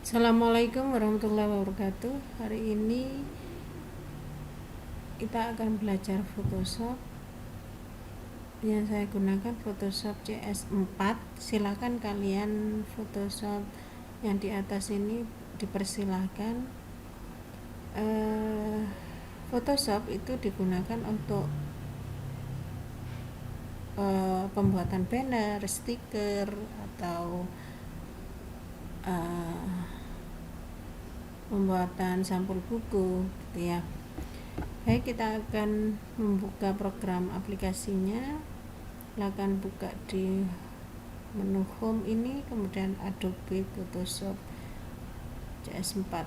Assalamualaikum warahmatullahi wabarakatuh. Hari ini kita akan belajar Photoshop. Yang saya gunakan Photoshop CS4. Silakan kalian Photoshop yang di atas ini dipersilahkan. Photoshop itu digunakan untuk pembuatan banner, stiker, atau pembuatan sampul buku gitu ya. Baik, kita akan membuka program aplikasinya. Silakan buka di menu home ini, kemudian Adobe Photoshop CS4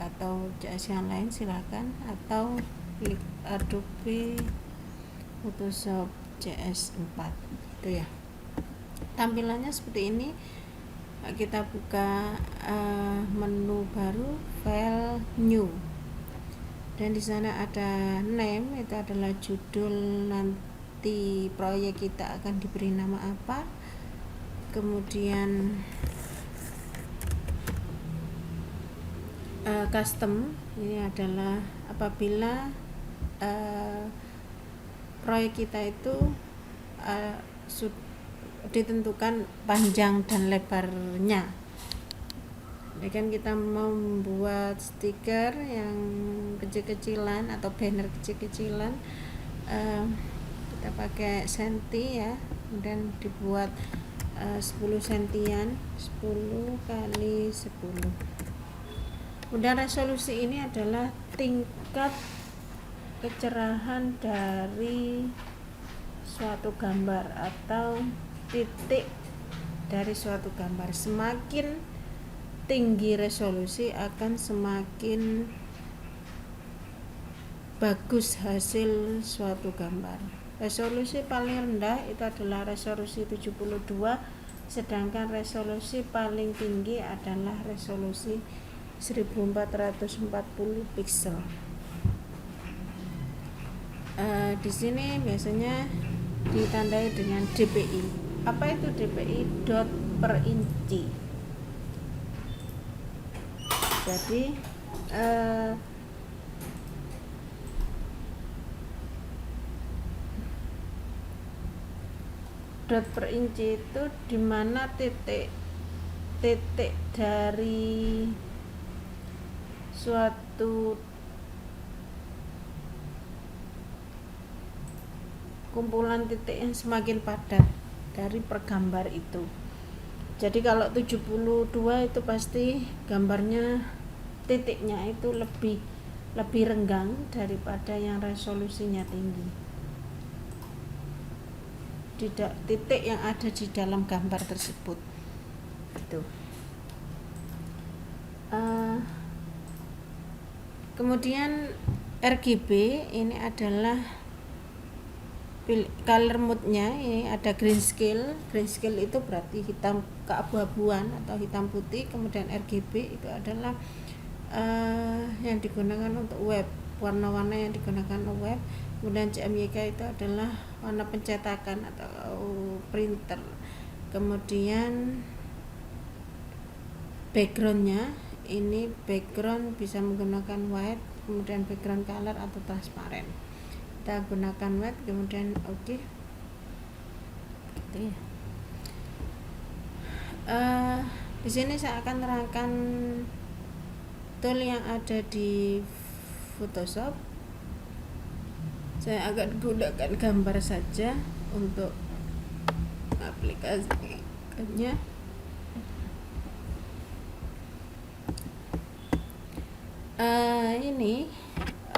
atau CS yang lain silakan, atau klik Adobe Photoshop CS4 itu ya. Tampilannya seperti ini. Kita buka menu baru, file new, dan di sana ada name, itu adalah judul nanti proyek kita akan diberi nama apa. Kemudian custom, ini adalah apabila proyek kita itu ditentukan panjang dan lebarnya. Ini kan kita membuat stiker yang kecil-kecilan atau banner kecil-kecilan, kita pakai senti ya, kemudian dibuat 10 sentian, 10 kali 10. Kemudian resolusi ini adalah tingkat kecerahan dari suatu gambar atau titik dari suatu gambar. Semakin tinggi resolusi akan semakin bagus hasil suatu gambar. Resolusi paling rendah itu adalah resolusi 72, sedangkan resolusi paling tinggi adalah resolusi 1440 pixel. Di sini biasanya ditandai dengan dpi. Apa itu dpi? Dot per inci. Jadi dot per inci itu dimana titik dari suatu kumpulan titik yang semakin padat dari pergambar itu. Jadi kalau 72 itu pasti gambarnya titiknya itu lebih renggang daripada yang resolusinya tinggi. Tidak titik yang ada di dalam gambar tersebut. Itu. Kemudian RGB ini adalah color mode-nya. Ini ada grayscale. Grayscale itu berarti hitam keabu-abuan atau hitam putih. Kemudian RGB itu adalah yang digunakan untuk web, warna-warna yang digunakan untuk web. Kemudian CMYK itu adalah warna pencetakan atau printer. Kemudian backgroundnya, ini background bisa menggunakan white, kemudian background color atau transparan. Kita gunakan white, kemudian oke. Gitu ya. Di sini saya akan terangkan tool yang ada di Photoshop. Saya akan gunakan gambar saja untuk aplikasinya. Ini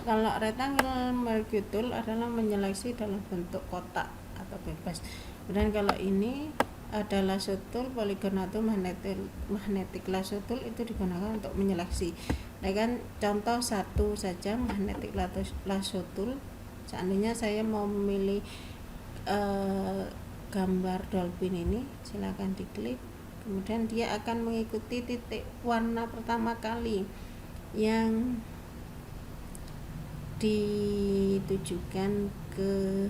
kalau rectangle marquee tool adalah menyeleksi dalam bentuk kotak atau bebas. Dan kalau ini adalah lasso tool, polygon atau magnetic lasso tool itu digunakan untuk menyeleksi. Nah kan contoh satu saja, magnetic lasso tool. Seandainya saya mau memilih gambar dolphin ini, silakan diklik. Kemudian dia akan mengikuti titik warna pertama kali yang ditujukan ke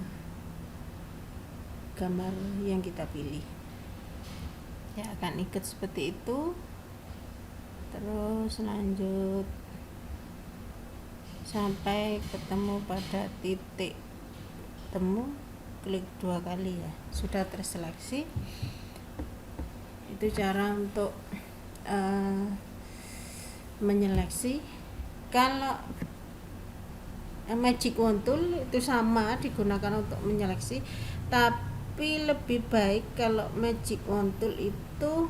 gambar yang kita pilih. Ya, akan ikut seperti itu. terus lanjut sampai ketemu pada titik temu, klik 2 kali ya, sudah terseleksi. Itu cara untuk menyeleksi. Kalau Magic Wand Tool itu sama digunakan untuk menyeleksi, tapi lebih baik kalau Magic Wand Tool itu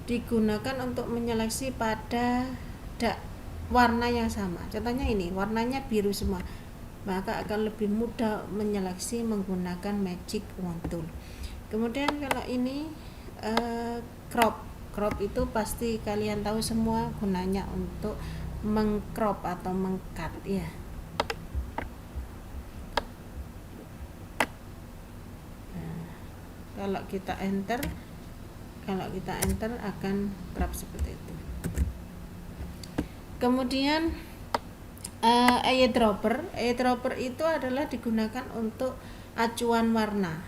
digunakan untuk menyeleksi pada warna yang sama. Contohnya ini warnanya biru semua, maka akan lebih mudah menyeleksi menggunakan Magic Wand Tool. Kemudian kalau ini crop itu pasti kalian tahu semua, gunanya untuk mengcrop atau mengcut ya. Kalau kita enter akan crop seperti itu. Kemudian eyedropper itu adalah digunakan untuk acuan warna.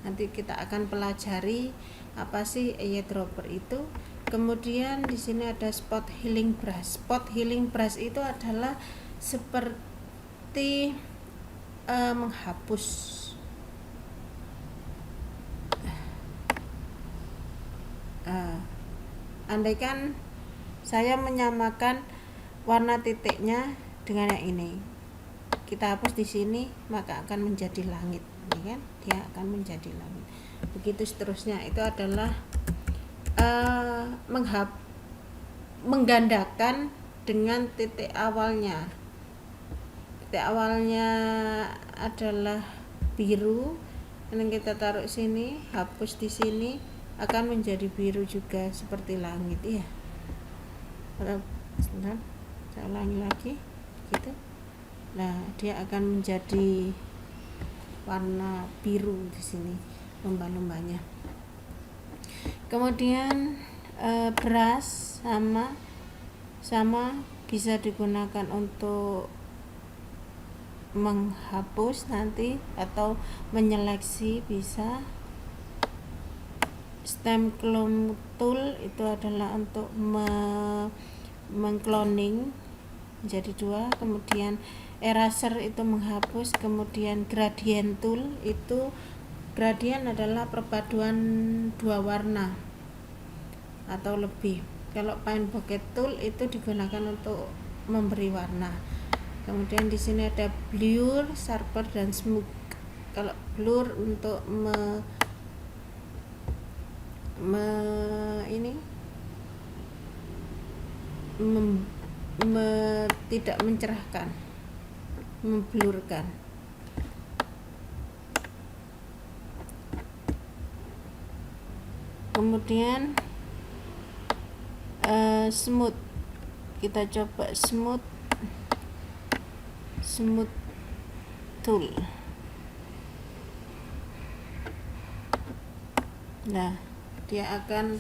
Nanti kita akan pelajari apa sih eyedropper itu. Kemudian di sini ada spot healing brush. Spot healing brush itu adalah seperti menghapus. Andaikan saya menyamakan warna titiknya dengan yang ini, kita hapus di sini, maka akan menjadi langit, ya kan? Dia akan menjadi langit. Begitu seterusnya. Itu adalah menggandakan dengan titik awalnya. Titik awalnya adalah biru, dan kita taruh sini, hapus di sini, akan menjadi biru juga seperti langit ya. Sebentar, saya ulangi lagi gitu. Nah, dia akan menjadi warna biru di sini lumba-lumbanya. Kemudian brush sama bisa digunakan untuk menghapus nanti atau menyeleksi bisa. Stem clone tool itu adalah untuk mengcloning menjadi 2. Kemudian eraser itu menghapus. Kemudian gradient tool itu, gradient adalah perpaduan 2 warna atau lebih. Kalau paint bucket tool itu digunakan untuk memberi warna. Kemudian di sini ada blur, sharper, dan smooth. Kalau blur untuk tidak mencerahkan, memblurkan. Kemudian smooth, kita coba smooth tool. Nah, dia akan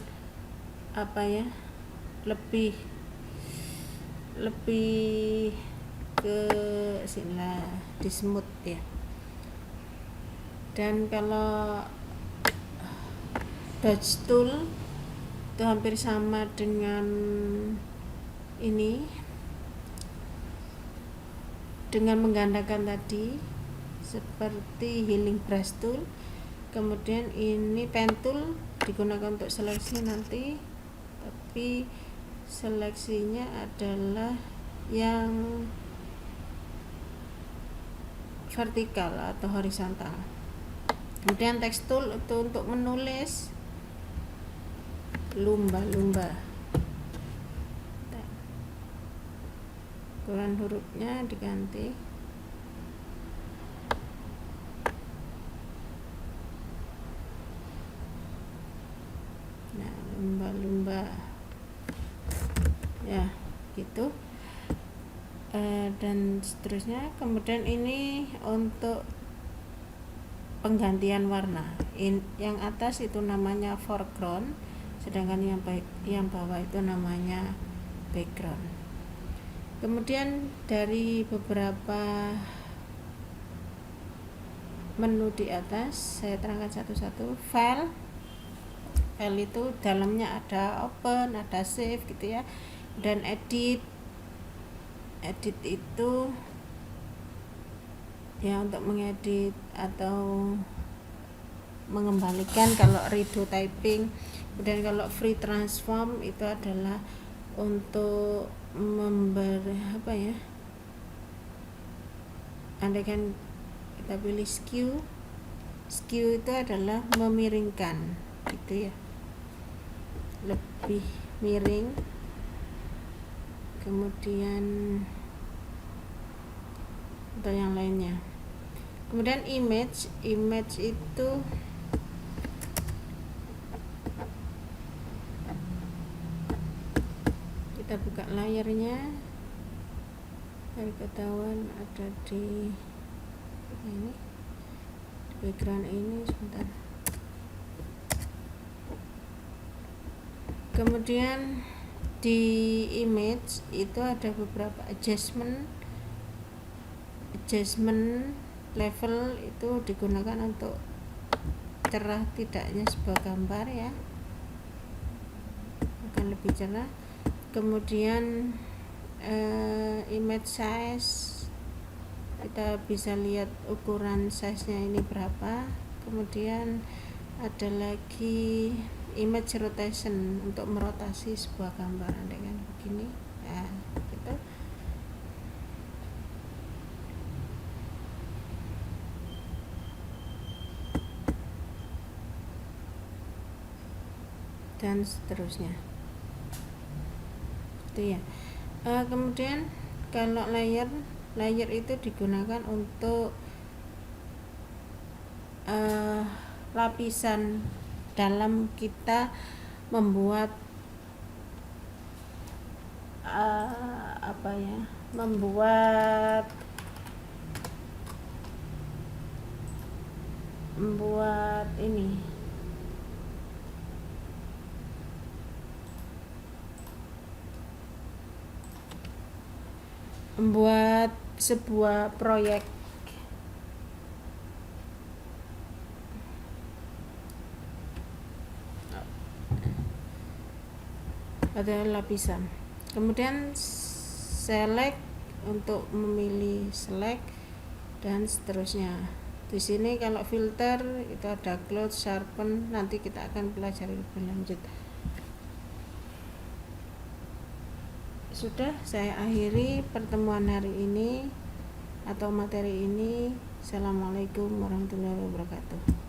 lebih ke sini di smooth ya. Dan kalau dodge tool itu hampir sama dengan ini, dengan menggandakan tadi seperti healing brush tool. Kemudian ini pen tool digunakan untuk seleksi nanti, tapi seleksinya adalah yang vertikal atau horizontal. Kemudian text tool itu untuk menulis lumba-lumba, ukuran hurufnya diganti. Nah, lumba-lumba ya gitu, dan seterusnya. Kemudian ini untuk penggantian warna. Yang atas itu namanya foreground, sedangkan yang bawah itu namanya background. Kemudian dari beberapa menu di atas saya terangkan satu-satu. File file itu dalamnya ada open, ada save gitu ya. Dan edit itu ya untuk mengedit atau mengembalikan kalau redo typing. Kemudian kalau free transform itu adalah untuk memberi andaikan kita pilih skew itu adalah memiringkan gitu ya, lebih miring. Kemudian untuk yang lainnya, kemudian image itu kita buka layarnya, dari ketahuan ada di ini, di background ini sebentar. Kemudian di image itu ada beberapa adjustment level, itu digunakan untuk cerah tidaknya sebuah gambar ya, akan lebih cerah. Kemudian image size, kita bisa lihat ukuran size nya ini berapa. Kemudian ada lagi image rotation, untuk merotasi sebuah gambar dengan begini ya, gitu. Dan seterusnya itu ya. Kemudian kalau layer itu digunakan untuk lapisan dalam kita membuat membuat ini membuat sebuah proyek. Ada lapisan. Kemudian select, untuk memilih select dan seterusnya. Di sini kalau filter itu ada close, sharpen, nanti kita akan pelajari lebih lanjut. Sudah, saya akhiri pertemuan hari ini atau materi ini. Assalamualaikum warahmatullahi wabarakatuh.